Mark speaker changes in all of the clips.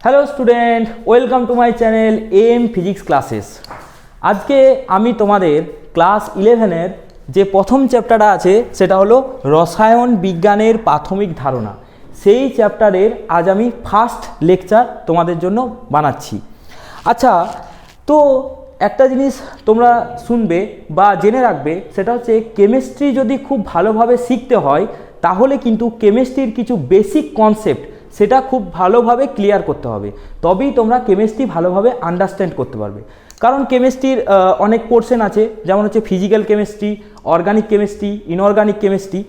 Speaker 1: Hello student, welcome to my channel M physics classes. আজকে আমি তোমাদের ক্লাস 11-এর যে প্রথম চ্যাপ্টারটা আছে সেটা হলো রসায়ন বিজ্ঞানের প্রাথমিক ধারণা। সেই চ্যাপ্টারের আজ আমি ফার্স্ট লেকচার তোমাদের জন্য বানাচ্ছি। আচ্ছা, তো একটা জিনিস তোমরা শুনবে বা জেনে রাখবে, সেটা হচ্ছে কেমিস্ট্রি যদি খুব ভালোভাবে শিখতে হয় তাহলে কিন্তু কেমিস্ট্রির কিছু বেসিক কনসেপ্ট সেটা খুব ভালোভাবে ক্লিয়ার করতে হবে, তবেই তোমরা কেমিস্ট্রি ভালোভাবে আন্ডারস্ট্যান্ড করতে পারবে। কারণ কেমিস্ট্রির অনেক পোর্শন আছে, যেমন হচ্ছে physical chemistry, organic chemistry, inorganic chemistry.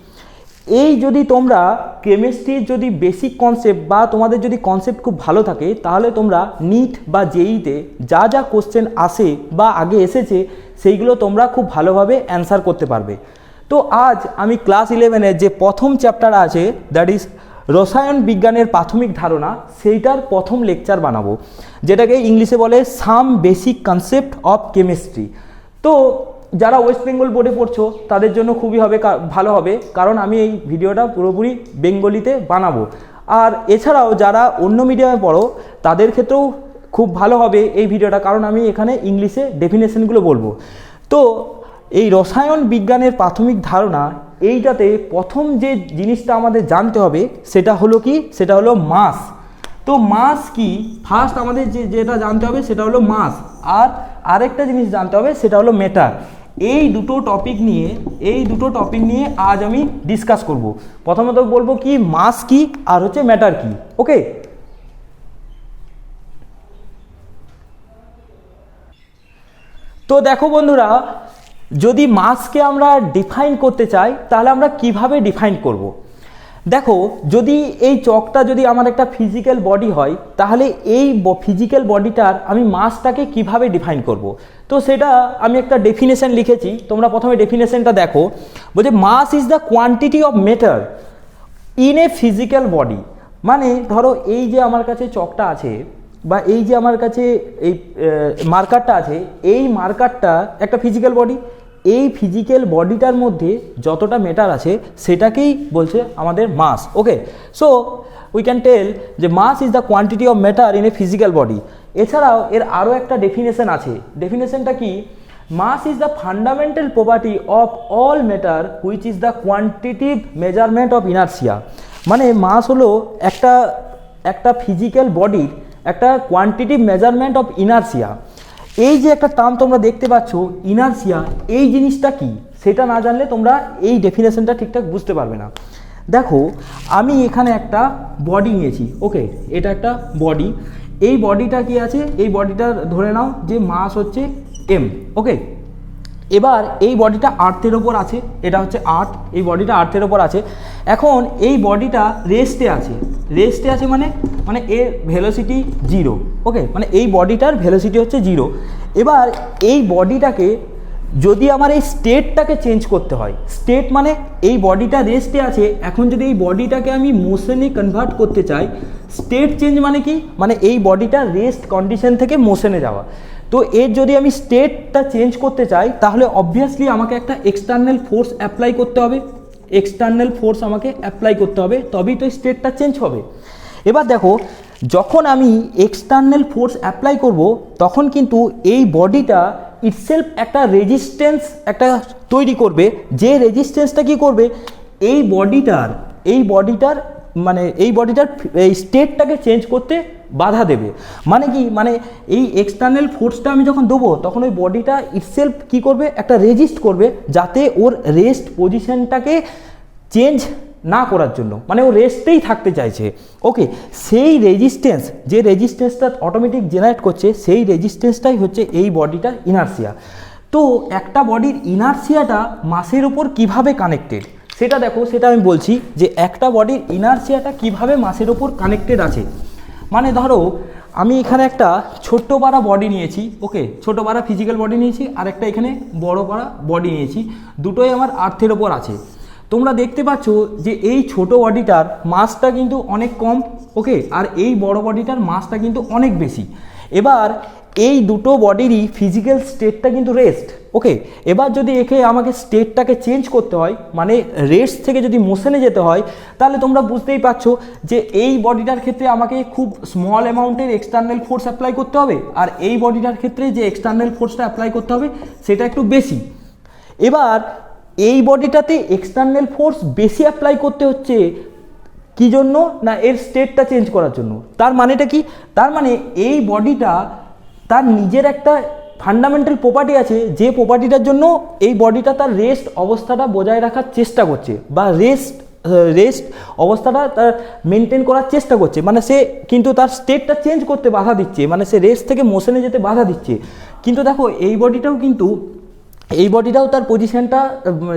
Speaker 1: এই যদি তোমরা কেমিস্ট্রির যদি বেসিক কনসেপ্ট বা তোমাদের যদি কনসেপ্ট খুব ভালো থাকে, তাহলে তোমরা নিট বা জেইতে যা যা কোশ্চেন আসে বা আগে এসেছে সেইগুলো তোমরা খুব ভালোভাবে অ্যান্সার করতে পারবে। তো আজ আমি ক্লাস 11-এর যে প্রথম চ্যাপ্টার আছে, দ্যাট ইজ রসায়ন বিজ্ঞানের প্রাথমিক ধারণা, সেইটার প্রথম লেকচার বানাবো, যেটাকে ইংলিশে বলে some basic concept of chemistry. তো যারা ওয়েস্ট বেঙ্গল বোর্ডে পড়ছো তাদের জন্য খুবই ভালো হবে, কারণ আমি এই ভিডিওটা পুরোপুরি বেঙ্গলিতে বানাবো। আর এছাড়াও যারা অন্য মিডিয়ামে পড়ো তাদের ক্ষেত্রেও খুব ভালো হবে এই ভিডিওটা, কারণ আমি এখানে ইংলিশে ডেফিনেশনগুলো বলবো। তো এই রসায়ন বিজ্ঞানের প্রাথমিক ধারণা, এইটাতে প্রথম যে জিনিসটা আমাদের জানতে হবে সেটা হলো কি, সেটা হলো মাস। তো মাস কি, ফার্স্ট আমাদের যেটা জানতে হবে সেটা হলো মাস, আর আরেকটা জিনিস জানতে হবে সেটা হলো ম্যাটার। এই দুটো টপিক নিয়ে আজ আমি ডিসকাস করব। প্রথমত বলবো কি মাস কি আর হচ্ছে ম্যাটার কি। ওকে, তো দেখো বন্ধুরা, যদি মাসকে আমরা ডিফাইন করতে চাই তাহলে আমরা কিভাবে ডিফাইন করব। দেখো, যদি এই চকটা যদি আমার একটা ফিজিক্যাল বডি হয়, তাহলে এই ফিজিক্যাল বডিটার আমি মাসটাকে কিভাবে ডিফাইন করব। তো সেটা আমি একটা ডেফিনেশন লিখেছি, তোমরা প্রথমে ডেফিনেশনটা দেখো। বলছে mass is the quantity of matter in a physical body. মানে ধরো এই যে আমার কাছে চকটা আছে বা এই যে আমার কাছে এই মার্কারটা আছে, এই মার্কারটা একটা ফিজিক্যাল বডি। এই ফিজিক্যাল বডিটার মধ্যে যতটা ম্যাটার আছে সেটাকেই বলছে আমাদের mass. Okay, so we can tell যে mass is the quantity of matter in a physical body. এছাড়াও এর আরও একটা ডেফিনেশন আছে। ডেফিনেশনটা কি, mass is the fundamental property of all matter which is the quantitative measurement of inertia. মানে mass হলো একটা ফিজিক্যাল বডির একটা কোয়ান্টিটিভ মেজারমেন্ট অফ ইনার্সিয়া। এই যে একটা টার্ম তোমরা দেখতে পাচ্ছ ইনার্সিয়া, এই জিনিসটা কি সেটা না জানলে তোমরা এই ডেফিনেশনটা ঠিকঠাক বুঝতে পারবে না। দেখো, আমি এখানে একটা বডি নিয়েছি। ওকে, এটা একটা বডি। এই বডিটা কি আছে, এই বডিটা ধরে নাও যে মাস হচ্ছে এম। ওকে, এবার এই বডিটা আর্থের ওপর আছে, এটা হচ্ছে আর্থ, এই বডিটা আর্থের ওপর আছে। এখন এই বডিটা রেস্টে আছে মানে এর ভেলোসিটি 0। ওকে, মানে এই বডিটার ভেলোসিটি হচ্ছে 0। এবার এই বডিটাকে যদি আমার এই স্টেটটাকে চেঞ্জ করতে হয়, স্টেট মানে এই বডিটা রেস্টে আছে, এখন যদি এই বডিটাকে আমি মোশনে কনভার্ট করতে চাই, স্টেট চেঞ্জ মানে কি, মানে এই বডিটা রেস্ট কন্ডিশন থেকে মোশনে যাওয়া। তো এর যদি আমি স্টেটটা চেঞ্জ করতে চাই তাহলে অবভিয়াসলি আমাকে একটা এক্সটার্নাল ফোর্স অ্যাপ্লাই করতে হবে, তবেই তো স্টেটটা চেঞ্জ হবে। এবার দেখো, যখন আমি এক্সটার্নাল ফোর্স অ্যাপ্লাই করব তখন কিন্তু এই বডিটা ইটসেলফ একটা রেজিস্ট্যান্স তৈরি করবে, যে রেজিস্ট্যান্সটা কি করবে, এই বডিটার এই স্টেটটাকে চেঞ্জ করতে বাধা দেবে। মানে কি, মানে এই এক্সটার্নাল ফোর্সটা আমি যখন দেবো তখন ওই বডিটা ইটসেলফ কি করবে, একটা রেজিস্ট করবে, যাতে ওর রেস্ট পজিশনটাকে চেঞ্জ না করার জন্য, মানে ও রেস্টেই থাকতে চাইছে। ওকে, সেই রেজিস্ট্যান্স, যে রেজিস্ট্যান্সটা অটোমেটিক জেনারেট করছে, সেই রেজিস্ট্যান্সটাই হচ্ছে এই বডিটার ইনার্সিয়া। তো একটা বডির ইনার্সিয়াটা মাসের উপর কিভাবে কানেক্টেড সেটা দেখো, সেটা আমি বলছি যে একটা বডির ইনার্সিয়াটা কিভাবে মাসের উপর কানেক্টেড আছে। মানে ধরো আমি এখানে একটা ছোট্ট পারা বডি নিয়েছি। ওকে, ছোট পারা ফিজিক্যাল বডি নিয়েছি, আর একটা এখানে বড় পারা বডি নিয়েছি, দুটোই আমার আর্থের ওপর আছে। তোমরা দেখতে পাচ্ছ যে এই ছোট বডিটার মাসটা কিন্তু অনেক কম। ওকে, আর এই বড় বডিটার মাসটা কিন্তু অনেক বেশি। এবার এই দুটো বডিরই ফিজিক্যাল স্টেটটা কিন্তু রেস্ট। ওকে, এবার যদি একে আমাকে স্টেটটাকে চেঞ্জ করতে হয়, মানে রেস্ট থেকে যদি মোশনে যেতে হয়, তাহলে তোমরা বুঝতেই পারছো যে এই বডিটার ক্ষেত্রে আমাকে খুব স্মল অ্যামাউন্টের এক্সটার্নাল ফোর্স অ্যাপ্লাই করতে হবে, আর এই বডিটার ক্ষেত্রে যে এক্সটার্নাল ফোর্সটা অ্যাপ্লাই করতে হবে সেটা একটু বেশি। এবার এই বডিটাতে এক্সটার্নাল ফোর্স বেশি অ্যাপ্লাই করতে হচ্ছে কি জন্য না, এর স্টেটটা চেঞ্জ করার জন্য। তার মানেটা কি, তার মানে এই বডিটা তার নিজের একটা ফান্ডামেন্টাল প্রপার্টি আছে, যে প্রপার্টিটার জন্য এই বডিটা তার রেস্ট অবস্থাটা বজায় রাখার চেষ্টা করছে, বা রেস্ট অবস্থাটা তার মেনটেন করার চেষ্টা করছে, মানে সে কিন্তু তার স্টেটটা চেঞ্জ করতে বাধা দিচ্ছে, মানে সে রেস্ট থেকে মোশনে যেতে বাধা দিচ্ছে। কিন্তু দেখো এই বডিটাও তার পজিশনটা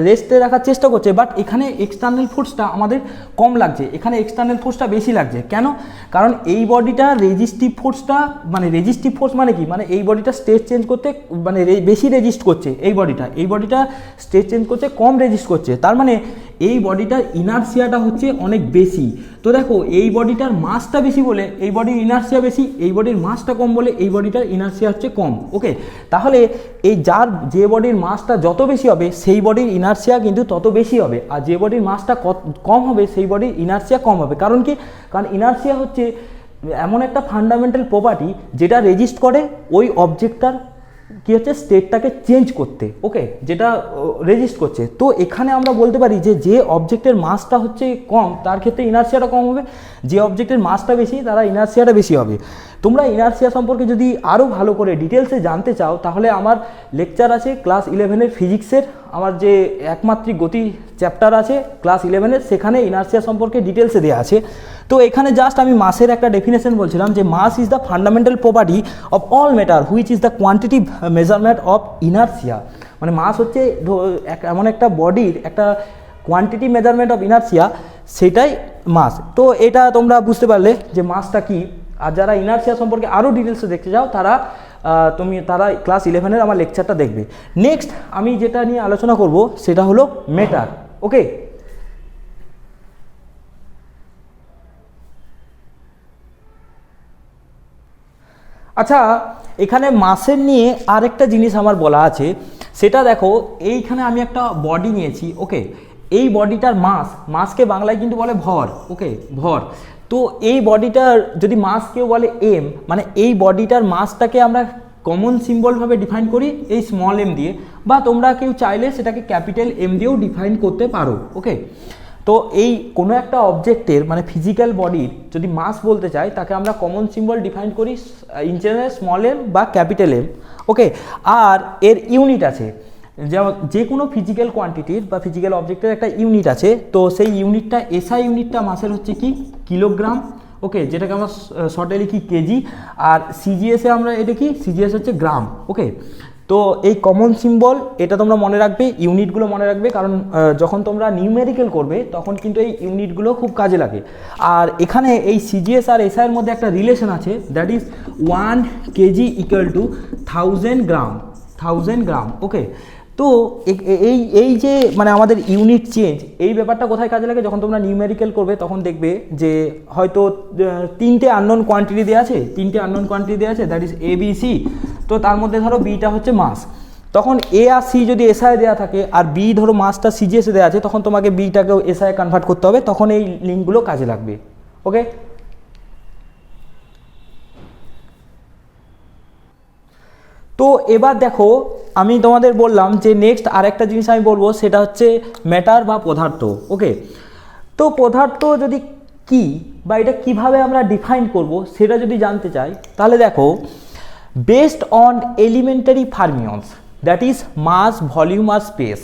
Speaker 1: রেস্টে রাখার চেষ্টা করছে, বাট এখানে এক্সটার্নাল ফোর্সটা আমাদের কম লাগছে, এখানে এক্সটার্নাল ফোর্সটা বেশি লাগছে। কেন? কারণ এই বডিটা রেজিস্টিভ ফোর্সটা, মানে রেজিস্টিভ ফোর্স মানে কি, মানে এই বডিটা স্টেট চেঞ্জ করতে মানে বেশি রেজিস্ট করছে, এই বডিটা স্টেট চেঞ্জ করতে কম রেজিস্ট করছে। তার মানে এই বডিটার ইনার্সিয়াটা হচ্ছে অনেক বেশি। তো দেখো এই বডিটার মাসটা বেশি বলে এই বডির ইনার্সিয়া বেশি, এই বডির মাসটা কম বলে এই বডিটার ইনার্সিয়া হচ্ছে কম। ওকে, তাহলে যে বডির মাসটা যত বেশি হবে সেই বডির ইনার্সিয়া কিন্তু তত বেশি হবে, আর যে বডির মাসটা কম হবে সেই বডির ইনার্সিয়া কম হবে। কারণ কি, কারণ ইনার্সিয়া হচ্ছে এমন একটা ফান্ডামেন্টাল প্রপার্টি যেটা রেজিস্ট করে ওই অবজেক্টটার কি হচ্ছে স্টেটটাকে চেঞ্জ করতে। ওকে, যেটা রেজিস্ট করছে। তো এখানে আমরা বলতে পারি যে অবজেক্টের মাসটা হচ্ছে কম তার ক্ষেত্রে ইনার্সিয়াটা কম হবে, যে অবজেক্টের মাসটা বেশি তারা ইনার্সিয়াটা বেশি হবে। তোমরা ইনার্সিয়া সম্পর্কে যদি আরও ভালো করে ডিটেলসে জানতে চাও তাহলে আমার লেকচার আছে ক্লাস 11-এর ফিজিক্সের, আমার যে একমাত্রিক গতি চ্যাপ্টার আছে ক্লাস 11-এর, সেখানে ইনার্সিয়া সম্পর্কে ডিটেলসে দেওয়া আছে। তো এখানে জাস্ট আমি মাসের একটা ডেফিনেশন বলছিলাম যে mass is the fundamental property of all matter which is the quantitative measurement of inertia. মানে মাস হচ্ছে এমন একটা বডির একটা কোয়ান্টিটি মেজারমেন্ট অফ ইনার্সিয়া, সেটাই মাস। তো এটা তোমরা বুঝতে পারলে যে মাসটা কি। আর যারা ইনার্সিয়া সম্পর্কে আরও ডিটেলসে দেখতে চাও তারা ক্লাস 11-এর আমার লেকচারটা দেখবে। নেক্সট আমি যেটা নিয়ে আলোচনা করব সেটা হলো ম্যাটার। ওকে, আচ্ছা এখানে মাসের নিয়ে আরেকটা জিনিস আমার বলা আছে, সেটা দেখো এইখানে আমি একটা বডি নিয়েছি। ওকে, এই বডিটার মাসকে বাংলায় কিন্তু বলে ভর। ওকে, ভর। তো এই বডিটার যদি মাস কেউ বলে এম, মানে এই বডিটার মাসটাকে আমরা কমন সিম্বলভাবে ডিফাইন করি এই স্মল এম দিয়ে, বা তোমরা কেউ চাইলে সেটাকে ক্যাপিটাল এম দিয়েও ডিফাইন করতে পারো। ওকে, তো এই কোনো একটা অবজেক্টের মানে ফিজিক্যাল বডির যদি মাস বলতে চাই তাকে আমরা কমন সিম্বল ডিফাইন করি ইন জেনারেল স্মল এম বা ক্যাপিটাল এম। ওকে, আর এর ইউনিট আছে, যে কোনো ফিজিক্যাল কোয়ান্টিটির বা ফিজিক্যাল অবজেক্টের একটা ইউনিট আছে। তো সেই ইউনিটটা এসআই ইউনিটটা মাসের হচ্ছে কি কিলোগ্রাম। ওকে, যেটাকে আমরা শর্টে লিখি কেজি, আর সিজিএসে আমরা এটা কি সিজিএস হচ্ছে গ্রাম। ওকে, তো এই কমন সিম্বল এটা তোমরা মনে রাখবে, ইউনিটগুলো মনে রাখবে, কারণ যখন তোমরা নিউমেরিক্যাল করবে তখন কিন্তু এই ইউনিটগুলো খুব কাজে লাগে। আর এখানে এই সিজিএস আর এসআইয়ের মধ্যে একটা রিলেশন আছে, that is 1 KG equal to 1000 গ্রাম। ওকে, তো এই যে মানে আমাদের ইউনিট চেঞ্জ, এই ব্যাপারটা কোথায় কাজে লাগে, যখন তোমরা নিউমেরিক্যাল করবে তখন দেখবে যে হয়তো 3টে আননোন কোয়ান্টিটি দেওয়া আছে, that is A B C. তো তার মধ্যে ধরো বিটা হচ্ছে মাস, তখন এ আর সি যদি এসআই দেওয়া থাকে আর বি ধরো মাসটা সিজিএসে দেওয়া আছে, তখন তোমাকে বিটাকেও এসআই কনভার্ট করতে হবে, তখন এই লিঙ্কগুলো কাজে লাগবে। ওকে, তো এবার দেখো আমি তোমাদের বললাম যে নেক্সট আরেকটা জিনিস আমি বলবো, সেটা হচ্ছে ম্যাটার বা পদার্থ। ওকে, তো পদার্থ যদি কি বা এটা কিভাবে আমরা ডিফাইন করব সেটা যদি জানতে চাই, তাহলে দেখো based on elementary fermions, that is mass, volume আর স্পেস,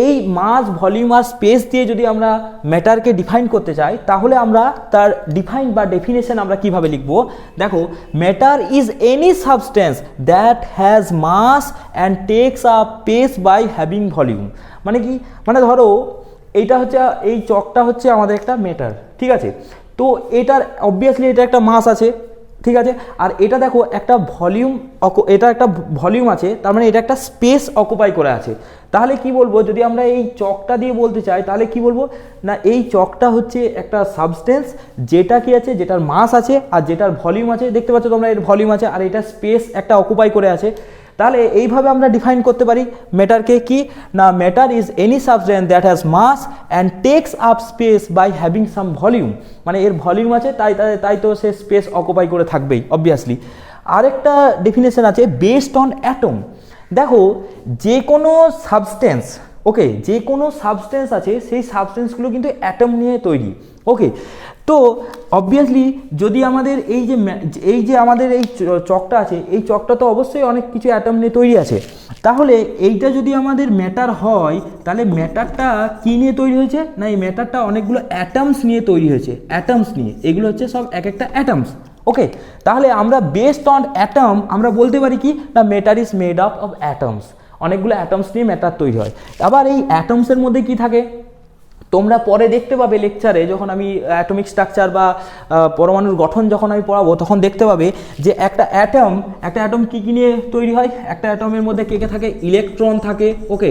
Speaker 1: এই মাস, ভলিউম আর স্পেস দিয়ে যদি আমরা ম্যাটারকে ডিফাইন করতে চাই তাহলে আমরা তার ডিফাইন বা ডেফিনেশন আমরা কিভাবে লিখব। দেখো matter is any substance that has mass and takes up space by having volume. মানে কি, মানে ধরো এইটা হচ্ছে, এই চকটা হচ্ছে আমাদের একটা ম্যাটার, ঠিক আছে। তো এটার অবভিয়াসলি এটা একটা মাস আছে, ঠিক আছে। আর এটা দেখো একটা ভলিউম, এটা একটা ভলিউম আছে, তার মানে এটা একটা স্পেস অকুপাই করে আছে। তাহলে কি বলবো, যদি আমরা এই চকটা দিয়ে বলতে চাই তাহলে কি বলবো না, এই চকটা হচ্ছে একটা সাবস্টেন্স যেটা কি আছে, যেটার মাস আছে আর যেটার ভলিউম আছে, দেখতে পাচ্ছ তোমরা এর ভলিউম আছে আর এটা স্পেস একটা অকুপাই করে আছে। তাহলে এইভাবে আমরা ডিফাইন করতে পারি ম্যাটারকে, কি না, matter is any substance that has mass and takes up space by having some volume, মানে এর ভলিউম আছে তাই তো সে স্পেস অকুপাই করে থাকবেই অবভিয়াসলি। আরেকটা ডেফিনেশন আছে বেসড অন অ্যাটম। দেখো যে কোনো সাবস্টেন্স, ওকে, যে কোনো সাবস্টেন্স আছে সেই সাবস্টেন্সগুলো কিন্তু অ্যাটম নিয়ে তৈরি, ওকে। তো অবভিয়াসলি যদি আমাদের এই যে আমাদের এই চকটা আছে, এই চকটা তো অবশ্যই অনেক কিছু অ্যাটম নিয়ে তৈরি আছে। তাহলে এইটা যদি আমাদের ম্যাটার হয়, তাহলে ম্যাটারটা কী নিয়ে তৈরি হয়েছে না, এই ম্যাটারটা অনেকগুলো অ্যাটমস নিয়ে তৈরি হয়েছে, অ্যাটমস নিয়ে, এগুলো হচ্ছে সব এক একটা অ্যাটমস, ওকে। তাহলে আমরা বেসড অন অ্যাটম আমরা বলতে পারি কি না, matter is made up of atoms, অনেকগুলো অ্যাটমস নিয়ে ম্যাটার তৈরি হয়। আবার এই অ্যাটমসের মধ্যে কি থাকে তোমরা পরে দেখতে পাবে লেকচারে, যখন আমি অ্যাটমিক স্ট্রাকচার বা পরমাণুর গঠন যখন আমি পড়াবো তখন দেখতে পাবে যে একটা অ্যাটম কী কী নিয়ে তৈরি হয়। একটা অ্যাটমের মধ্যে কে কে থাকে, ইলেকট্রন থাকে, ওকে,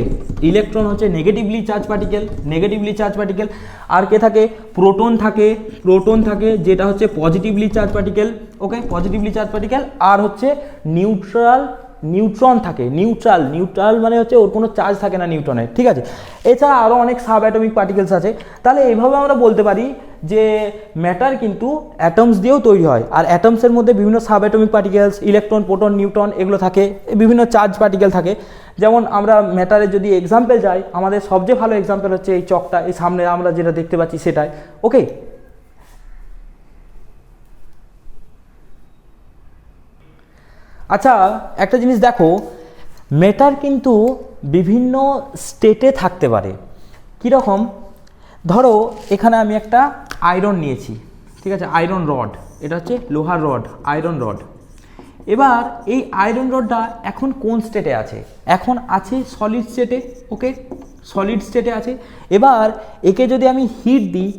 Speaker 1: ইলেকট্রন হচ্ছে নেগেটিভলি চার্জ পার্টিকেল। আর কে থাকে, প্রোটন থাকে যেটা হচ্ছে পজিটিভলি চার্জ পার্টিকেল, ওকে, পজিটিভলি চার্জ পার্টিকেল। আর হচ্ছে নিউট্রন থাকে, নিউট্রাল মানে হচ্ছে ওর কোনো চার্জ থাকে না নিউট্রনের, ঠিক আছে। এছাড়া আরও অনেক সাব অ্যাটমিক পার্টিকেলস আছে। তাহলে এইভাবে আমরা বলতে পারি যে ম্যাটার কিন্তু অ্যাটমস দিয়েও তৈরি হয়, আর অ্যাটমসের মধ্যে বিভিন্ন sub atomic particles, electron, proton, neutron এগুলো থাকে, বিভিন্ন চার্জ পার্টিকেল থাকে। যেমন আমরা ম্যাটারের যদি এক্সাম্পল যাই, আমাদের সবচেয়ে ভালো এক্সাম্পল হচ্ছে এই চকটা, এই সামনে আমরা যেটা দেখতে পাচ্ছি সেটাই, ওকে। আচ্ছা একটা জিনিস দেখো, ম্যাটার কিন্তু বিভিন্ন স্টেটে থাকতে পারে। কীরকম, ধরো এখানে আমি একটা আয়রন নিয়েছি, ঠিক আছে, আয়রন রড, এটা হচ্ছে লোহার রড, আয়রন রড। এবার এই আয়রন রডটা এখন কোন স্টেটে আছে, এখন আছে সলিড স্টেটে, ওকে, সলিড স্টেটে আছে। এবার একে যদি আমি হিট দিই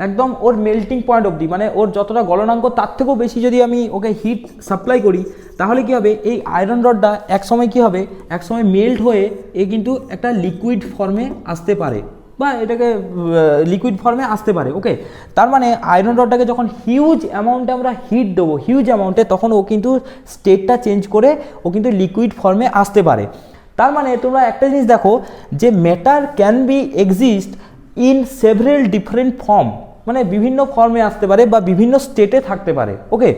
Speaker 1: একদম ওর মেল্টিং পয়েন্ট অবধি, মানে ওর যতটা গলনাঙ্ক তার থেকেও বেশি যদি আমি ওকে হিট সাপ্লাই করি, তাহলে কি হবে, এই আয়রন রডটা একসময় কি হবে, একসময় মেল্ট হয়ে এ কিন্তু একটা লিকুইড ফর্মে আসতে পারে, বা এটাকে লিকুইড ফর্মে আসতে পারে, ওকে। তার মানে আয়রন রডটাকে যখন হিউজ অ্যামাউন্টে আমরা হিট দেবো, হিউজ অ্যামাউন্টে, তখন ও কিন্তু স্টেটটা চেঞ্জ করে ও কিন্তু লিকুইড ফর্মে আসতে পারে। তার মানে তোমরা একটা জিনিস দেখো যে matter can be exist in several different form, মানে বিভিন্ন ফর্মে আসতে পারে বা বিভিন্ন স্টেটে থাকতে পারে, ওকে।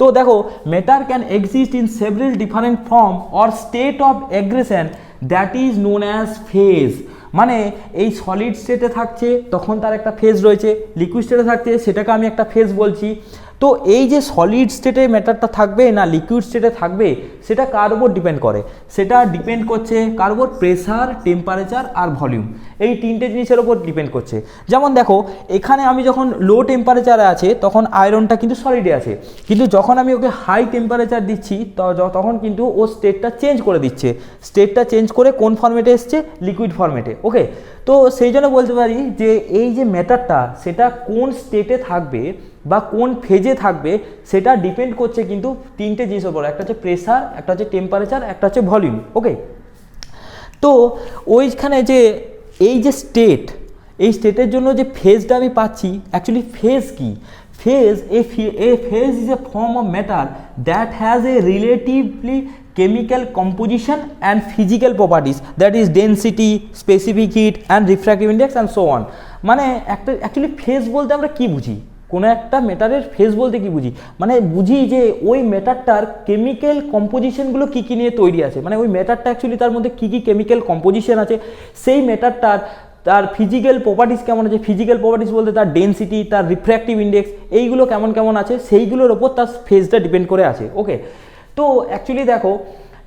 Speaker 1: তো দেখো matter can exist in several different form or state of aggression that is known as phase, মানে এই সলিড স্টেটে থাকছে তখন তার একটা ফেজ রয়েছে, লিকুইড স্টেটে থাকছে সেটাকে আমি একটা ফেজ বলছি। তো এই যে সলিড স্টেটে ম্যাটারটা থাকবে না লিকুইড স্টেটে থাকবে, সেটা কার উপর ডিপেন্ড করে, সেটা ডিপেন্ড করছে কার উপর, প্রেসার, টেম্পারেচার আর ভলিউম, এই তিনটে জিনিসের উপর ডিপেন্ড করছে। যেমন দেখো এখানে আমি যখন লো টেম্পারেচারে আছে তখন আয়রনটা কিন্তু সলিডে আছে, কিন্তু যখন আমি ওকে হাই টেম্পারেচার দিচ্ছি তখন কিন্তু ও স্টেটটা চেঞ্জ করে দিচ্ছে, স্টেটটা চেঞ্জ করে কোন ফর্মেটে এসছে, লিকুইড ফর্মেটে, ওকে। তো সেই জন্য বলতে পারি যে এই যে ম্যাটারটা সেটা কোন স্টেটে থাকবে বা কোন ফেজে থাকবে সেটা ডিপেন্ড করছে কিন্তু তিনটে জিনিসের উপর, একটা হচ্ছে প্রেসার, একটা হচ্ছে টেম্পারেচার, একটা হচ্ছে ভলিউম, ওকে। তো ওইখানে যে এই যে স্টেট, এই স্টেটের জন্য যে ফেজটা আমি পাচ্ছি, অ্যাকচুয়ালি ফেজ কি, phase is a form of matter that has a relatively chemical composition and physical properties, that is density, specific heat and refractive index and so on। মানে একটা অ্যাকচুয়ালি ফেজ বলতে আমরা কি বুঝি, কোনো একটা ম্যাটারের ফেজ বলতে কি বুঝি, মানে বুঝি যে ওই ম্যাটারটার কেমিক্যাল কম্পোজিশনগুলো কী কী নিয়ে তৈরি আছে, মানে ওই ম্যাটারটা অ্যাকচুয়ালি তার মধ্যে কী কী কেমিক্যাল কম্পোজিশন আছে, সেই ম্যাটারটার তার ফিজিক্যাল প্রপার্টিস কেমন আছে, ফিজিক্যাল প্রপার্টিস বলতে তার ডেন্সিটি, তার রিফ্র্যাক্টিভ ইন্ডেক্স, এইগুলো কেমন কেমন আছে, সেইগুলোর ওপর তার ফেজটা ডিপেন্ড করে আছে, ওকে। তো অ্যাকচুয়ালি দেখো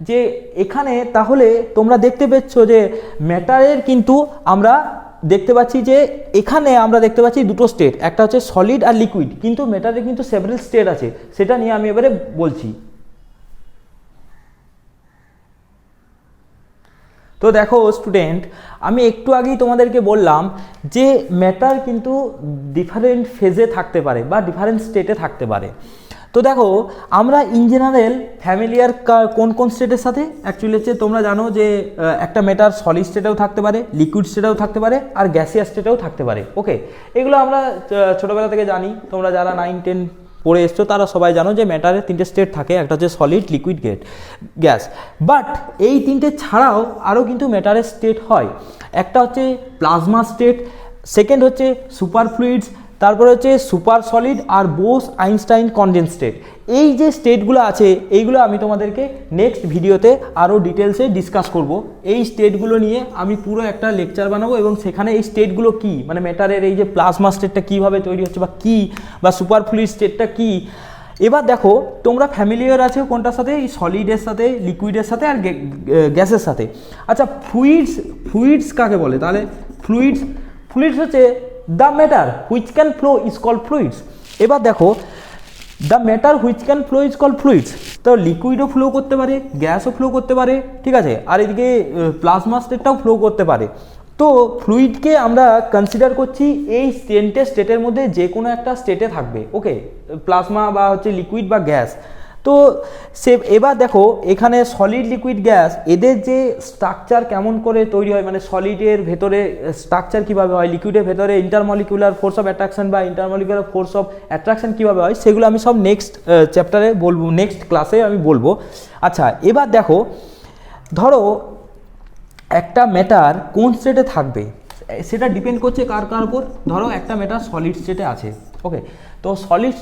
Speaker 1: যে এখানে তাহলে তোমরা দেখতে পাচ্ছ যে ম্যাটারের কিন্তু আমরা দেখতে পাচ্ছি যে এখানে আমরা দেখতে পাচ্ছি দুটো স্টেট, একটা হচ্ছে সলিড আর লিকুইড, কিন্তু ম্যাটারে কিন্তু সেভারেল স্টেট আছে, সেটা নিয়ে আমি এবারে বলছি। তো দেখো স্টুডেন্ট, আমি একটু আগেই তোমাদেরকে বললাম যে ম্যাটার কিন্তু ডিফারেন্ট ফেজে থাকতে পারে বা ডিফারেন্ট স্টেটে থাকতে পারে। তো দেখো আমরা ইন জেনারেল ফ্যামিলিয়ার কোন কোন স্টেটের সাথে অ্যাকচুয়ালি হচ্ছে তোমরা জানো যে একটা ম্যাটার সলিড স্টেটেও থাকতে পারে, লিকুইড স্টেটেও থাকতে পারে, আর গ্যাসিয়াস স্টেটেও থাকতে পারে। ওকে, এগুলো আমরা ছোটোবেলা থেকে জানি, তোমরা যারা 9-10 পড়ে এসছো তারা সবাই জানো যে ম্যাটারের 3টে স্টেট থাকে, একটা হচ্ছে সলিড, লিকুইড, গ্যাস। বাট এই 3টে ছাড়াও আরও কিন্তু ম্যাটারের স্টেট হয়। একটা হচ্ছে প্লাজমা স্টেট, সেকেন্ড হচ্ছে সুপার ফ্লুইডস, তারপরে হচ্ছে সুপার সলিড আর বোস আইনস্টাইন কনডেন্স স্টেট। এই যে স্টেটগুলো আছে এইগুলো আমি তোমাদেরকে নেক্সট ভিডিওতে আরও ডিটেলসে ডিসকাস করব। এই স্টেটগুলো নিয়ে আমি পুরো একটা লেকচার বানাবো এবং সেখানে এই স্টেটগুলো কী, মানে ম্যাটারের এই যে প্লাজমা স্টেটটা কীভাবে তৈরি হচ্ছে বা কী, বা সুপার ফ্লুইড স্টেটটা কী। এবার দেখো তোমরা ফ্যামিলিয়ার আছে কোনটার সাথে, এই সলিডের সাথে, লিকুইডের সাথে আর গ্যাসের সাথে। আচ্ছা ফ্লুইডস কাকে বলে? তাহলে ফ্লুইডস হচ্ছে the matter which can flow is called fluids. এবার দেখো the matter which can flow is called fluids, তো লিকুইডও ফ্লো করতে পারে, গ্যাসও ফ্লো করতে পারে, ঠিক আছে, আর এদিকে প্লাজমা স্টেটটাও ফ্লো করতে পারে। তো ফ্লুইডকে আমরা কনসিডার করছি এই স্টেটের মধ্যে যে কোনো একটা স্টেটে থাকবে। ওকে, প্লাজমা বা হচ্ছে লিকুইড বা গ্যাস। তো এবার দেখো এখানে সলিড, লিকুইড, গ্যাস এদের যে স্ট্রাকচার কেমন করে তৈরি হয়, মানে সলিডের ভেতরে স্ট্রাকচার কীভাবে হয়, লিকুইডের ভেতরে ইন্টারমলিকুলার ফোর্স অফ অ্যাট্রাকশন বা ইন্টারমলিকুলার ফোর্স অফ অ্যাট্রাকশন কীভাবে হয়, সেগুলো আমি সব নেক্সট চ্যাপ্টারে বলবো, নেক্সট ক্লাসে আমি বলবো। আচ্ছা এবার দেখো ধরো একটা ম্যাটার কোন স্টেটে থাকবে সেটা ডিপেন্ড করছে কার উপর। ধরো একটা ম্যাটার সলিড স্টেটে আছে। ওকে, তো সলিড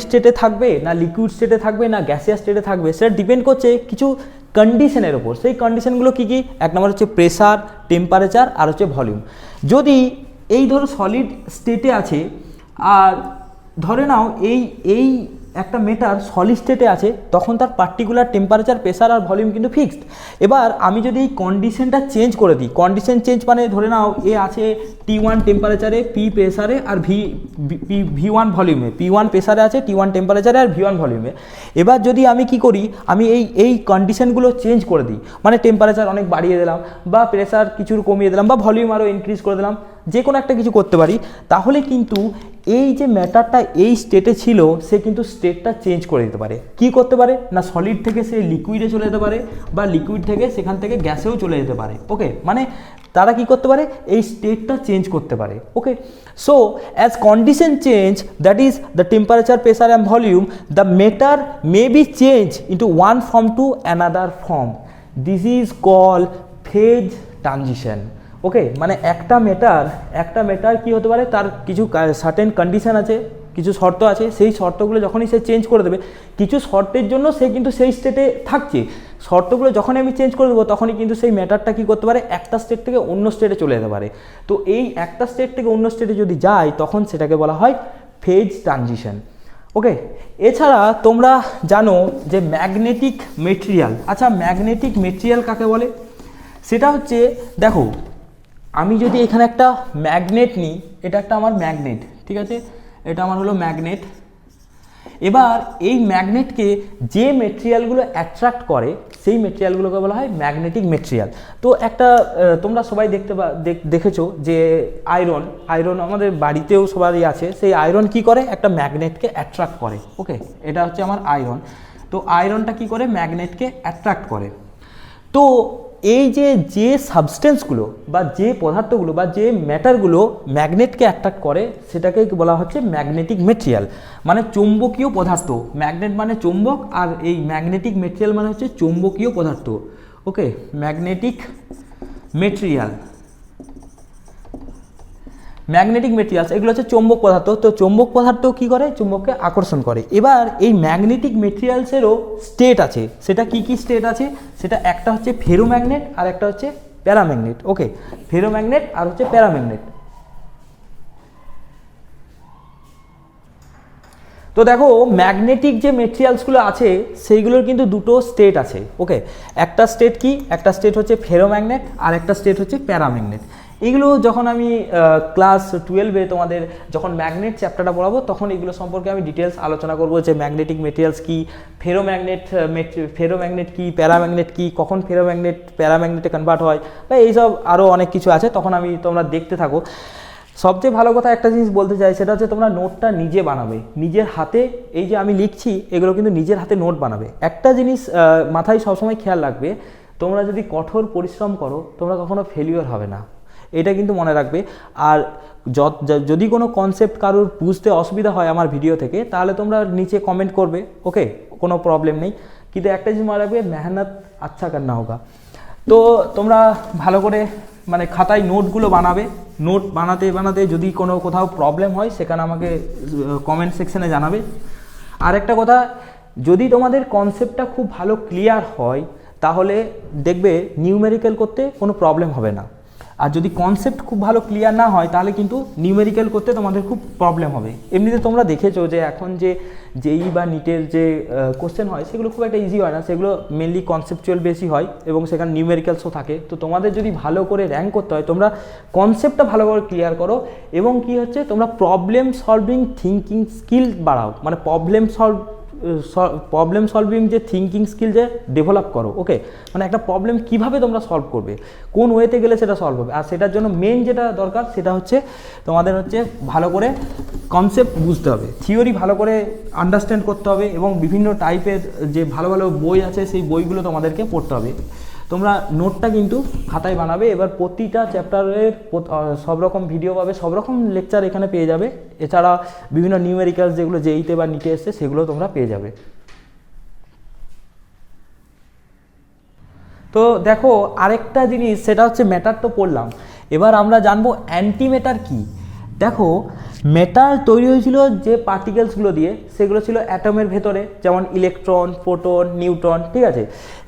Speaker 1: স্টেটে থাকবে না লিকুইড স্টেটে থাকবে না গ্যাসিয়াস স্টেটে থাকবে, সেটা ডিপেন্ড করছে কিছু কন্ডিশনের ওপর। সেই কন্ডিশনগুলো কী কী? এক নম্বর হচ্ছে প্রেসার, টেম্পারেচার আর হচ্ছে ভলিউম। যদি এই ধরো সলিড স্টেটে আছে আর ধরে নাও এই একটা মেটার সলিড স্টেটে আছে, তখন তার পার্টিকুলার টেম্পারেচার, প্রেসার আর ভলিউম কিন্তু ফিক্সড। এবার আমি যদি এই কন্ডিশনটা চেঞ্জ করে দিই, কন্ডিশন চেঞ্জ মানে ধরে নাও এ আছে T1 টেম্পারেচারে, P প্রেসারে আর V1 ভলিউমে, P1 প্রেসারে আছে, T1 টেম্পারেচারে আর V1 ভলিউমে। এবার যদি আমি কি করি, আমি এই কন্ডিশনগুলো চেঞ্জ করে দিই, মানে টেম্পারেচার অনেক বাড়িয়ে দিলাম বা প্রেসার কিছু কমিয়ে দিলাম বা ভলিউম আরও ইনক্রিজ করে দিলাম, যে কোনো একটা কিছু করতে পারি, তাহলে কিন্তু এই যে ম্যাটারটা এই স্টেটে ছিল সে কিন্তু স্টেটটা চেঞ্জ করে দিতে পারে। কি করতে পারে না, সলিড থেকে সে লিকুইডে চলে যেতে পারে বা লিকুইড থেকে সেখান থেকে গ্যাসেও চলে যেতে পারে। ওকে, মানে তারা কি করতে পারে, এই স্টেটটা চেঞ্জ করতে পারে। Okay, so as condition change, that is the temperature, pressure and volume, the matter may be change into one form to another form. This is call phase transition. Okay, মানে একটা ম্যাটার কি হতে পারে, তার কিছু certain condition আছে, কিছু শর্ত আছে, সেই শর্তগুলো যখনই সে চেঞ্জ করে দেবে, কিছু শর্তের জন্য সে কিন্তু সেই স্টেটে থাকছে, শর্তগুলো যখনই আমি চেঞ্জ করে দেবো তখনই কিন্তু সেই ম্যাটারটা কী করতে পারে, একটা স্টেট থেকে অন্য স্টেটে চলে যেতে পারে। তো এই একটা স্টেট থেকে অন্য স্টেটে যদি যায় তখন সেটাকে বলা হয় ফেজ ট্রানজিশন। ওকে, এছাড়া তোমরা জানো যে ম্যাগনেটিক মেটেরিয়াল। আচ্ছা ম্যাগনেটিক মেটেরিয়াল কাকে বলে? সেটা হচ্ছে, দেখো আমি যদি এখানে একটা ম্যাগনেট নিই, এটা একটা আমার ম্যাগনেট, ঠিক আছে, এটা আমার হলো ম্যাগনেট। এবার এই ম্যাগনেটকে যে মেটেরিয়ালগুলো অ্যাট্রাক্ট করে সেই মেটেরিয়ালগুলোকে বলা হয় ম্যাগনেটিক মেটেরিয়াল। তো একটা তোমরা সবাই দেখেছো যে আয়রন আমাদের বাড়িতেও সবারই আছে, সেই আয়রন কি করে, একটা ম্যাগনেটকে অ্যাট্রাক্ট করে। ওকে, এটা হচ্ছে আমার আয়রন। তো আয়রনটা কি করে, ম্যাগনেটকে অ্যাট্রাক্ট করে। তো এই যে সাবস্টেন্সগুলো বা যে পদার্থগুলো বা যে ম্যাটারগুলো ম্যাগনেটকে অ্যাট্রাক্ট করে সেটাকে বলা হচ্ছে ম্যাগনেটিক মেটেরিয়াল, মানে চৌম্বকীয় পদার্থ। ম্যাগনেট মানে চৌম্বক আর এই ম্যাগনেটিক মেটেরিয়াল মানে হচ্ছে চৌম্বকীয় পদার্থ। ওকে, ম্যাগনেটিক মেটেরিয়ালস এগুলো হচ্ছে চৌম্বক পদার্থ। তো চৌম্বক পদার্থ কী করে, চুম্বককে আকর্ষণ করে। এবার এই ম্যাগনেটিক মেটেরিয়ালসেরও স্টেট আছে। সেটা কি স্টেট আছে, সেটা একটা হচ্ছে ফেরোম্যাগনেট আর একটা হচ্ছে প্যারাম্যাগনেট। ওকে, ফেরোম্যাগনেট আর হচ্ছে প্যারাম্যাগনেট। তো দেখো ম্যাগনেটিক যে মেটেরিয়ালসগুলো আছে সেইগুলোর কিন্তু দুটো স্টেট আছে। ওকে, একটা স্টেট কি, একটা স্টেট হচ্ছে ফেরোম্যাগনেট আর একটা স্টেট হচ্ছে প্যারাম্যাগনেট। এগুলো যখন আমি ক্লাস 12-এ তোমাদের যখন ম্যাগনেট চ্যাপ্টারটা পড়াবো তখন এগুলো সম্পর্কে আমি ডিটেলস আলোচনা করবো, যে ম্যাগনেটিক মেটেরিয়ালস কি, ফেরোম্যাগনেট কি, প্যারাম্যাগনেট কি, কখন প্যারাম্যাগনেটে কনভার্ট হয় বা এইসব আরও অনেক কিছু আছে, তখন তোমরা দেখতে থাকো। সবচেয়ে ভালো কথা একটা জিনিস বলতে চাই, সেটা হচ্ছে তোমরা নোটটা নিজে বানাবে, নিজের হাতে। এই যে আমি লিখছি এগুলো কিন্তু নিজের হাতে নোট বানাবে। একটা জিনিস মাথায় সবসময় খেয়াল রাখবে, তোমরা যদি কঠোর পরিশ্রম করো তোমরা কখনো ফেলিওর হবে না, এটা কিন্তু মনে রাখবে। আর যদি কোনো কনসেপ্ট কারোর বুঝতে অসুবিধা হয় আমার ভিডিও থেকে, তাহলে তোমরা নিচে কমেন্ট করবে, ওকে, কোনো প্রবলেম নেই। কিন্তু একটা জিনিস মনে রাখবে, মেহনত আচ্ছা করনা হোগা। তো তোমরা ভালো করে মানে খাতায় নোটগুলো বানাবে। নোট বানাতে বানাতে যদি কোনো কোথাও প্রবলেম হয় সেখানে আমাকে কমেন্ট সেকশনে জানাবে। আর একটা কথা, যদি তোমাদের কনসেপ্টটা খুব ভালো ক্লিয়ার হয় তাহলে দেখবে নিউমেরিক্যাল করতে কোনো প্রবলেম হবে না। আর যদি কনসেপ্ট খুব ভালো ক্লিয়ার না হয় তাহলে কিন্তু নিউমেরিক্যাল করতে তোমাদের খুব প্রবলেম হবে। এমনিতে তোমরা দেখেছো যে এখন যে জেই বা নিটের যে কোশ্চেন হয় সেগুলো খুব একটা ইজি হয় না, সেগুলো মেনলি কনসেপচুয়াল বেশি হয় এবং সেখানে নিউমেরিক্যালসও থাকে। তো তোমাদের যদি ভালো করে র্যাঙ্ক করতে হয় তোমরা কনসেপ্টটা ভালো করে ক্লিয়ার করো এবং কি হচ্ছে তোমরা প্রবলেম সলভিং থিঙ্কিং স্কিল বাড়াও, মানে প্রবলেম সলভিং যে থিঙ্কিং স্কিল যে ডেভেলপ করো, ওকে, মানে একটা প্রবলেম কিভাবে তোমরা সলভ করবে, কোন ওয়েতে গেলে সেটা সলভ হবে। আর সেটার জন্য মেন যেটা দরকার সেটা হচ্ছে তোমাদের হচ্ছে ভালো করে কনসেপ্ট বুঝতে হবে, থিওরি ভালো করে আন্ডারস্ট্যান্ড করতে হবে এবং বিভিন্ন টাইপের যে ভালো ভালো বই আছে সেই বইগুলো তোমাদেরকে পড়তে হবে। তোমরা নোটটা কিন্তু খাতায় বানাবে। এবার প্রতিটা চ্যাপ্টারের সব রকম ভিডিও পাবে, সব রকম লেকচার এখানে পেয়ে যাবে। এছাড়া বিভিন্ন নিউমেরিক্যালস যেগুলো জেইতে বা নিটে এসছে সেগুলো তোমরা পেয়ে যাবে। তো দেখো আরেকটা জিনিস, সেটা হচ্ছে ম্যাটার তো পড়লাম, এবার আমরা জানবো অ্যান্টি ম্যাটার কী। দেখো ম্যাটার তৈরি হয়েছিল যে পার্টিকেলসগুলো দিয়ে, সেগুলো ছিল অ্যাটমের ভেতরে, যেমন ইলেকট্রন, প্রোটন, নিউট্রন, ঠিক আছে।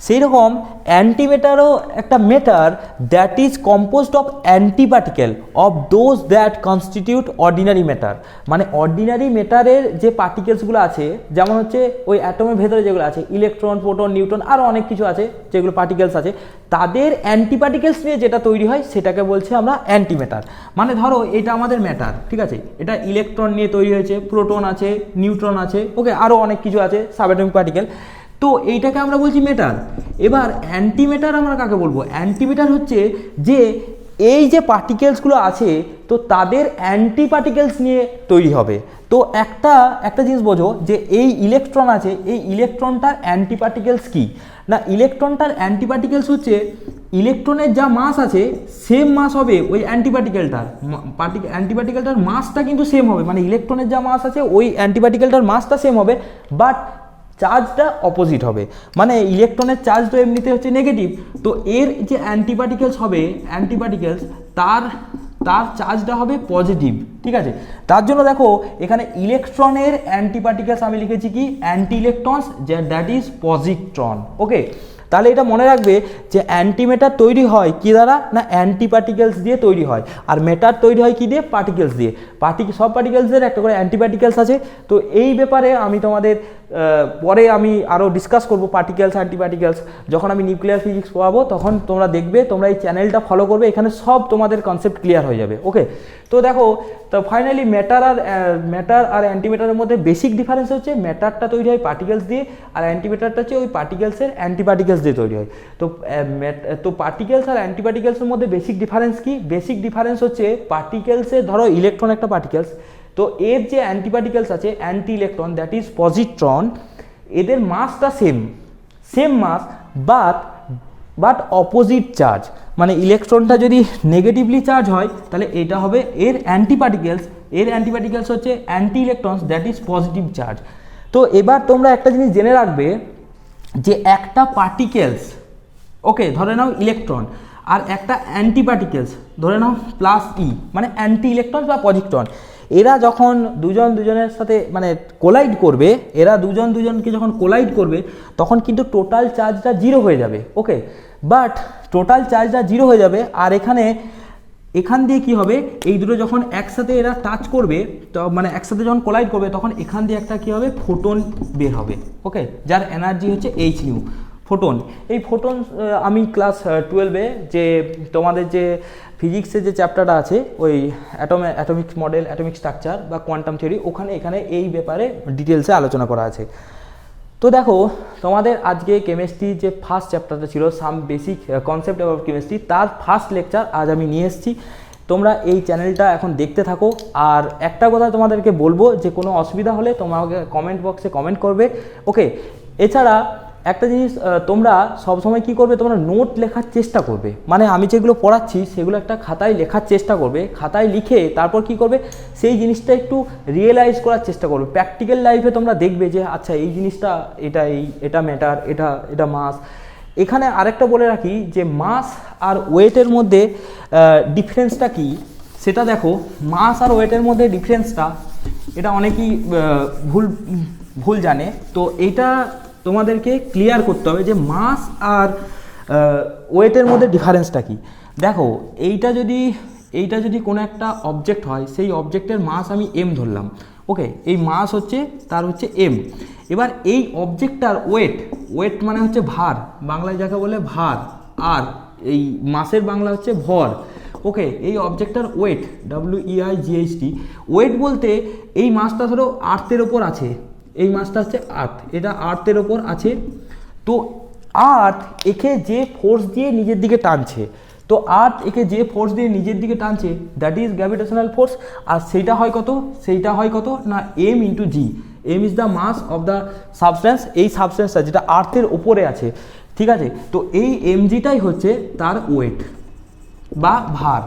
Speaker 1: সেই রকম অ্যান্টিম্যাটারও একটা matter that is composed of anti particle of those that constitute ordinary matter. মানে অর্ডিনারি ম্যাটারের যে পার্টিকেলসগুলো আছে, যেমন হচ্ছে ওই অ্যাটমের ভেতরে যেগুলো আছে ইলেকট্রন, প্রোটন, নিউট্রন, আরও অনেক কিছু আছে যেগুলো পার্টিকেলস আছে, তাদের অ্যান্টি পার্টিকেলস নিয়ে যেটা তৈরি হয় সেটাকে বলছে আমরা অ্যান্টি ম্যাটার। মানে ধরো এটা আমাদের ম্যাটার, ঠিক আছে, এটা ইলেকট্রন নিয়ে তৈরি হয়েছে, প্রোটন আছে, নিউট্রন আছে, ওকে, আরও অনেক কিছু আছে সাবঅ্যাটমিক পার্টিকেল, তো এইটাকে আমরা বলছি মেটার। এবার অ্যান্টিমেটার আমরা কাকে বলবো? অ্যান্টিমেটার হচ্ছে যে এই যে পার্টিকেলসগুলো আছে তো তাদের অ্যান্টি পার্টিকেলস নিয়ে তৈরি হবে। তো একটা জিনিস বোঝো যে এই ইলেকট্রন আছে, এই ইলেকট্রনটার অ্যান্টি পার্টিকেলস কী না, ইলেকট্রনটার অ্যান্টি পার্টিকেলস হচ্ছে ইলেকট্রনের যা মাস আছে সেম মাস হবে ওই অ্যান্টিপার্টিকেলটার, অ্যান্টিপার্টিকেলটার মাসটা কিন্তু সেম হবে, মানে ইলেকট্রনের যা মাস আছে ওই অ্যান্টিপার্টিকেলটার মাসটা সেম হবে, বাট চার্জটা অপোজিট হবে। মানে ইলেকট্রনের চার্জ তো এমনিতে হচ্ছে নেগেটিভ, তো এর যে অ্যান্টিপার্টিকেলস হবে, অ্যান্টিপার্টিকেলস তার চার্জটা হবে পজিটিভ, ঠিক আছে। তার জন্য দেখো এখানে ইলেকট্রনের অ্যান্টিপার্টিকেলস আমি লিখেছি কি anti electrons, that is positron, okay. তাহলে এটা মনে রাখবে যে অ্যান্টিমেটার তৈরি হয় কি দ্বারা না অ্যান্টি পার্টিকেলস দিয়ে তৈরি হয়, আর মেটার তৈরি হয় কি দিয়ে পার্টিকেলস দিয়ে। সব পার্টিকেলসের একটা করে অ্যান্টি পার্টিকেলস আছে। তো এই ব্যাপারে আমি তোমাদের পরে আমি আরও ডিসকাস করব পার্টিকেলস অ্যান্টি পার্টিকেলস, যখন আমি নিউক্লিয়ার ফিজিক্স পড়াবো তখন তোমরা দেখবে, তোমরা এই চ্যানেলটা ফলো করবে, এখানে সব তোমাদের কনসেপ্ট ক্লিয়ার হয়ে যাবে, ওকে। তো দেখো, তো ফাইনালি ম্যাটার আর অ্যান্টিম্যাটারের মধ্যে বেসিক ডিফারেন্স হচ্ছে ম্যাটারটা তৈরি হয় পার্টিকেলস দিয়ে, আর অ্যান্টিম্যাটারটা হচ্ছে ওই পার্টিকেলসের অ্যান্টি পার্টিকেলস দিয়ে তৈরি হয়। তো পার্টিকেলস আর অ্যান্টি পার্টিকেলসের মধ্যে বেসিক ডিফারেন্স কি? বেসিক ডিফারেন্স হচ্ছে পার্টিকেলসের, ধরো ইলেকট্রন একটা পার্টিকেলস, তো এর যে অ্যান্টি পার্টিকেলস আছে anti electron that is positron, এদের মাসটা same mass but opposite charge. মানে ইলেকট্রনটা যদি নেগেটিভলি চার্জ হয় তাহলে এটা হবে এর অ্যান্টিপার্টিকেলস হচ্ছে anti electrons that is positive charge. তো এবার তোমরা একটা জিনিস জেনে রাখবে যে একটা পার্টিকেলস, ওকে, ধরে নাও ইলেকট্রন, আর একটা অ্যান্টিপার্টিকেলস ধরে নাও প্লাস মানে অ্যান্টি ইলেকট্রন বা পজিট্রন, এরা যখন দুজনের সাথে মানে কোলাইড করবে, এরা দুজনকে যখন কোলাইড করবে তখন কিন্তু টোটাল চার্জটা 0 হয়ে যাবে, ওকে। বাট টোটাল চার্জটা 0 হয়ে যাবে, আর এখান দিয়ে কি হবে, এই দুটো যখন একসাথে এরা টাচ করবে, তো মানে একসাথে যখন কোলাইড করবে তখন এখান দিয়ে একটা কি হবে, ফোটন বের হবে, ওকে, যার এনার্জি হচ্ছে h নিউ, ফোটন। এই ফোটন আমি ক্লাস 12-এ যে তোমাদের যে ফিজিক্সের যে চ্যাপ্টারটা আছে ওই অ্যাটমিক মডেল, অ্যাটমিক স্ট্রাকচার বা কোয়ান্টাম থিওরি, এখানে এই ব্যাপারে ডিটেলসে আলোচনা করা আছে। তো দেখো তোমাদের আজকে কেমিস্ট্রির যে ফার্স্ট চ্যাপ্টারটা ছিল some basic concept of chemistry, তার ফার্স্ট লেকচার আজ আমি নিয়ে এসেছি। তোমরা এই চ্যানেলটা এখন দেখতে থাকো। আর একটা কথা তোমাদেরকে বলবো যে কোনো অসুবিধা হলে তোমাকে কমেন্ট বক্সে কমেন্ট করবে, ওকে। এছাড়া একটা জিনিস তোমরা সবসময় কি করবে, তোমরা নোট লেখার চেষ্টা করবে, মানে আমি যেগুলো পড়াচ্ছি সেগুলো একটা খাতায় লেখার চেষ্টা করবে, খাতায় লিখে তারপর কি করবে সেই জিনিসটা একটু রিয়েলাইজ করার চেষ্টা করবে। প্র্যাকটিক্যাল লাইফে তোমরা দেখবে যে আচ্ছা এই জিনিসটা এটা ম্যাটার, এটা মাস। এখানে আরেকটা বলে রাখি যে মাস আর ওয়েটের মধ্যে ডিফারেন্সটা কি সেটা দেখো। মাস আর ওয়েটের মধ্যে ডিফারেন্সটা এটা অনেকেই ভুল জানে, তো এইটা তোমাদেরকে ক্লিয়ার করতে হবে যে মাস আর ওয়েটের মধ্যে ডিফারেন্সটা কি। দেখো এইটা যদি কোনো একটা অবজেক্ট হয়, সেই অবজেক্টের মাস আমি এম ধরলাম, ওকে। এই মাস তার হচ্ছে এম। এবার এই অবজেক্টটার ওয়েট মানে হচ্ছে ভার, বাংলায় যাকে বলে ভার, আর এই মাসের বাংলা হচ্ছে ভর, ওকে। এই অবজেক্টটার ওয়েট, WEIGHT, ওয়েট বলতে এই মাসটা ধরো আর্থের ওপর আছে, এই মাসটা হচ্ছে আর্থ, এটা আর্থের ওপর আছে। তো আর্থ একে যে ফোর্স দিয়ে নিজের দিকে টানছে, তো আর্থ একে যে ফোর্স দিয়ে নিজের দিকে টানছে দ্যাট ইজ গ্র্যাভিটেশনাল ফোর্স। আর সেইটা হয় কত না M into G. M is the mass of the substance, এই সাবস্ট্যান্সটা যেটা আর্থের ওপরে আছে, ঠিক আছে। তো এই এমজিটাই হচ্ছে তার ওয়েট বা ভার।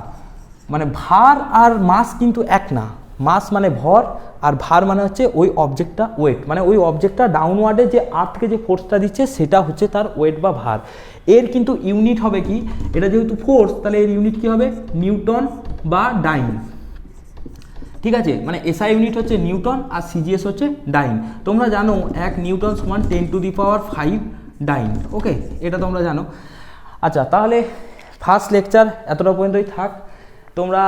Speaker 1: মানে ভার আর মাস কিন্তু এক না, মাস মানে ভর আর ভার মানে হচ্ছে ওই অবজেক্টটা ওয়েট, মানে ওই অবজেক্টটা ডাউনওয়ার্ডে যে আর্থকে যে ফোর্সটা দিচ্ছে সেটা হচ্ছে তার ওয়েট বা ভার। এর কিন্তু ইউনিট হবে কি, এটা যেহেতু ফোর্স তাহলে এর ইউনিট কি হবে, নিউটন বা ডাইন, ঠিক আছে। মানে এসআই ইউনিট হচ্ছে নিউটন আর সিজিএস হচ্ছে ডাইন। তোমরা জানো 1 নিউটন সমান 10⁵ ডাইন, ওকে, এটা তোমরা জানো। আচ্ছা, তাহলে ফার্স্ট লেকচার এতটা পর্যন্তই থাক। তোমরা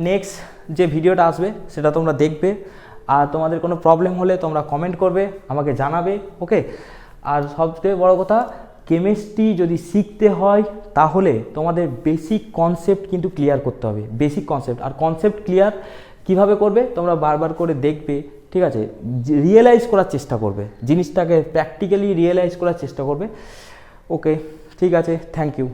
Speaker 1: নেক্সট যে ভিডিওটা আসবে সেটা তোমরা দেখবে, আর তোমাদের কোনো প্রবলেম হলে তোমরা কমেন্ট করবে, আমাকে জানাবে, ওকে। আর সবচেয়ে বড় কথা, কেমিস্ট্রি যদি শিখতে হয় তাহলে তোমাদের বেসিক কনসেপ্ট কিন্তু ক্লিয়ার করতে হবে, বেসিক কনসেপ্ট। আর কনসেপ্ট ক্লিয়ার কিভাবে করবে তোমরা বারবার করে দেখবে, ঠিক আছে। রিয়েলাইজ করার চেষ্টা করবে, জিনিসটাকে প্র্যাকটিক্যালি রিয়েলাইজ করার চেষ্টা করবে, ওকে। ঠিক আছে, থ্যাংক ইউ।